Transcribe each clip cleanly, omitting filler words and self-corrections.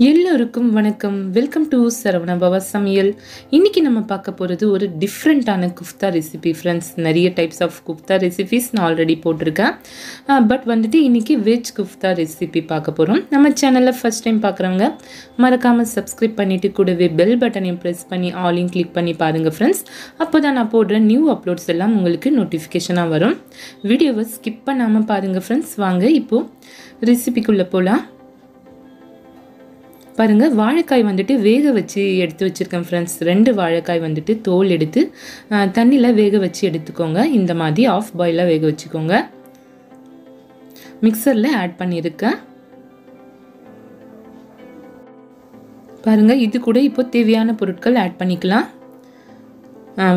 எல்லோருக்கும் வணக்கம். Welcome to Saravanabhava சமையல். இன்னைக்கு நம்ம பார்க்க போகிறது ஒரு டிஃப்ரெண்ட்டான குஃப்தா ரெசிபி ஃப்ரெண்ட்ஸ். நிறைய டைப்ஸ் ஆஃப் குஃப்தா ரெசிபிஸ் நான் ஆல்ரெடி போட்டிருக்கேன். பட் வந்துட்டு இன்னைக்கு வெஜ் குஃப்தா ரெசிபி பார்க்க போகிறோம். நம்ம சேனலில் ஃபர்ஸ்ட் டைம் பார்க்குறவங்க மறக்காமல் சப்ஸ்கிரைப் பண்ணிவிட்டு கூடவே பெல் பட்டனையும் ப்ரெஸ் பண்ணி ஆலையும் கிளிக் பண்ணி பாருங்கள் ஃப்ரெண்ட்ஸ். அப்போ தான் நான் போடுற நியூ அப்லோட்ஸ் எல்லாம் உங்களுக்கு நோட்டிஃபிகேஷனாக வரும். வீடியோவை ஸ்கிப் பண்ணாமல் பாருங்கள் ஃப்ரெண்ட்ஸ். வாங்க இப்போது ரெசிபிக்குள்ளே போகலாம். பாருங்கள், வாழைக்காய் வந்துட்டு வேக வச்சு எடுத்து வச்சுருக்கேன் ஃப்ரெண்ட்ஸ். 2 வாழைக்காய் வந்துட்டு தோல் எடுத்து தண்ணியில் வேக வச்சு எடுத்துக்கோங்க. இந்த மாதிரி ஆஃப் பாயிலாக வேக வச்சுக்கோங்க. மிக்சரில் ஆட் பண்ணியிருக்கேன். பாருங்கள், இது கூட இப்போ தேவையான பொருட்கள் ஆட் பண்ணிக்கலாம்.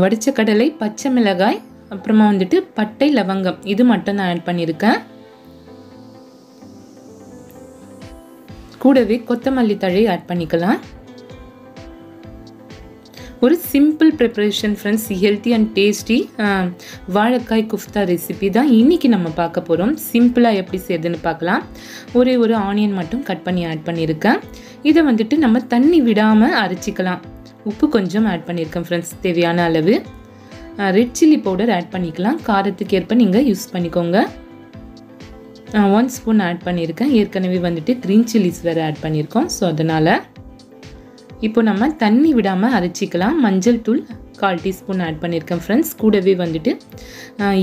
வடித்த கடலை, பச்சை மிளகாய், அப்புறமா வந்துட்டு பட்டை, லவங்கம், இது மட்டும் நான் ஆட் பண்ணியிருக்கேன். கூடவே கொத்தமல்லி தழை ஆட் பண்ணிக்கலாம். ஒரு simple preparation friends. Healthy and tasty வாழைக்காய் குஃப்தா ரெசிபி தான் இன்றைக்கி நம்ம பார்க்க போகிறோம். சிம்பிளாக எப்படி செய்யுதுன்னு பார்க்கலாம். ஒரே ஒரு ஆனியன் மட்டும் கட் பண்ணி ஆட் பண்ணியிருக்கேன். இதை வந்துட்டு நம்ம தண்ணி விடாமல் அரைச்சிக்கலாம். உப்பு கொஞ்சம் ஆட் பண்ணியிருக்கேன் ஃப்ரெண்ட்ஸ், தேவையான அளவு. ரெட் சில்லி பவுடர் ஆட் பண்ணிக்கலாம். காரத்துக்கு ஏற்ப நீங்கள் யூஸ் பண்ணிக்கோங்க. 1 ஸ்பூன் ஆட் பண்ணியிருக்கேன். ஏற்கனவே வந்துட்டு க்ரீன் சில்லிஸ் வேறு ஆட் பண்ணியிருக்கோம். ஸோ அதனால் இப்போ நம்ம தண்ணி விடாமல் அரைச்சிக்கலாம். மஞ்சள் தூள் 1/4 டீஸ்பூன் ஆட் பண்ணியிருக்கேன் ஃப்ரெண்ட்ஸ். கூடவே வந்துட்டு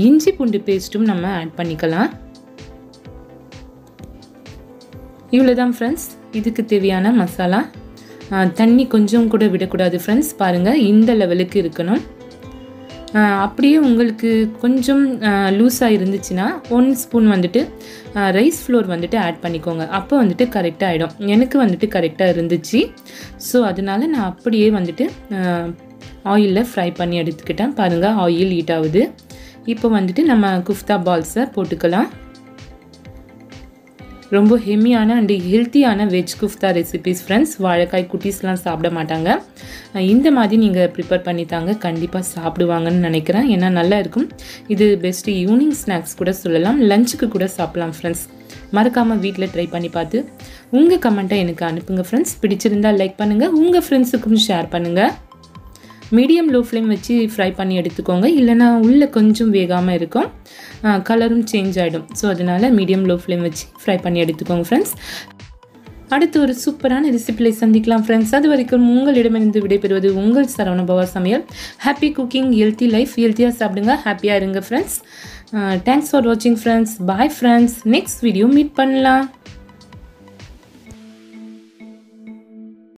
இஞ்சி பூண்டு பேஸ்ட்டும் நம்ம ஆட் பண்ணிக்கலாம். இவ்வளோதான் ஃப்ரெண்ட்ஸ். இதுக்கு தேவையான மசாலா. தண்ணி கொஞ்சம் கூட விடக்கூடாது ஃப்ரெண்ட்ஸ். பாருங்கள், இந்த லெவலுக்கு இருக்கணும். அப்படியே உங்களுக்கு கொஞ்சம் லூஸாக இருந்துச்சுன்னா 1 ஸ்பூன் வந்துட்டு ரைஸ் ஃப்ளோர் வந்துட்டு ஆட் பண்ணிக்கோங்க. அப்போ வந்துட்டு கரெக்டாக ஆகிடும். எனக்கு வந்துட்டு கரெக்டாக இருந்துச்சு. ஸோ அதனால் நான் அப்படியே வந்துட்டு ஆயிலில் ஃப்ரை பண்ணி எடுத்துக்கிட்டேன். பாருங்கள், ஆயில் ஹீட் ஆகுது. இப்போ வந்துட்டு நம்ம குஃப்தா பால்ஸை போட்டுக்கலாம். ரொம்ப ஹெமியான அண்ட் ஹெல்த்தியான வெஜ் குஃப்தா ரெசிபிஸ் ஃப்ரெண்ட்ஸ். வாழைக்காய் குட்டீஸ்லாம் சாப்பிட மாட்டாங்க. இந்த மாதிரி நீங்கள் ப்ரிப்பேர் பண்ணி தாங்க, கண்டிப்பாக சாப்பிடுவாங்கன்னு நினைக்கிறேன். ஏன்னா நல்லா இருக்கும். இது பெஸ்ட்டு ஈவினிங் ஸ்நாக்ஸ் கூட சொல்லலாம், லஞ்சுக்கு கூட சாப்பிடலாம் ஃப்ரெண்ட்ஸ். மறக்காமல் வீட்டில் ட்ரை பண்ணி பார்த்து உங்கள் கமெண்ட்டை எனக்கு அனுப்புங்க ஃப்ரெண்ட்ஸ். பிடிச்சிருந்தால் லைக் பண்ணுங்கள், உங்கள் ஃப்ரெண்ட்ஸுக்கும் ஷேர் பண்ணுங்கள். மீடியம் லோ ஃப்ளேம் வச்சு ஃப்ரை பண்ணி எடுத்துக்கோங்க. இல்லைனா உள்ளே கொஞ்சம் வேகாமல் இருக்கும், கலரும் சேஞ்ச் ஆகிடும். ஸோ அதனால் மீடியம் லோ ஃப்ளேம் வச்சு ஃப்ரை பண்ணி எடுத்துக்கோங்க ஃப்ரெண்ட்ஸ். அடுத்து ஒரு சூப்பரான ரெசிபியை சந்திக்கலாம் ஃப்ரெண்ட்ஸ். அது வரைக்கும் உங்களிடமிருந்து விடைபெறுவது உங்கள் சரவணபவ சமையல். Happy cooking, healthy life. ஹெல்த்தியாக சாப்பிடுங்க, ஹாப்பியாக இருங்க ஃப்ரெண்ட்ஸ். தேங்க்ஸ் ஃபார் வாட்சிங் friends. Bye friends. Next video meet பண்ணலாம்.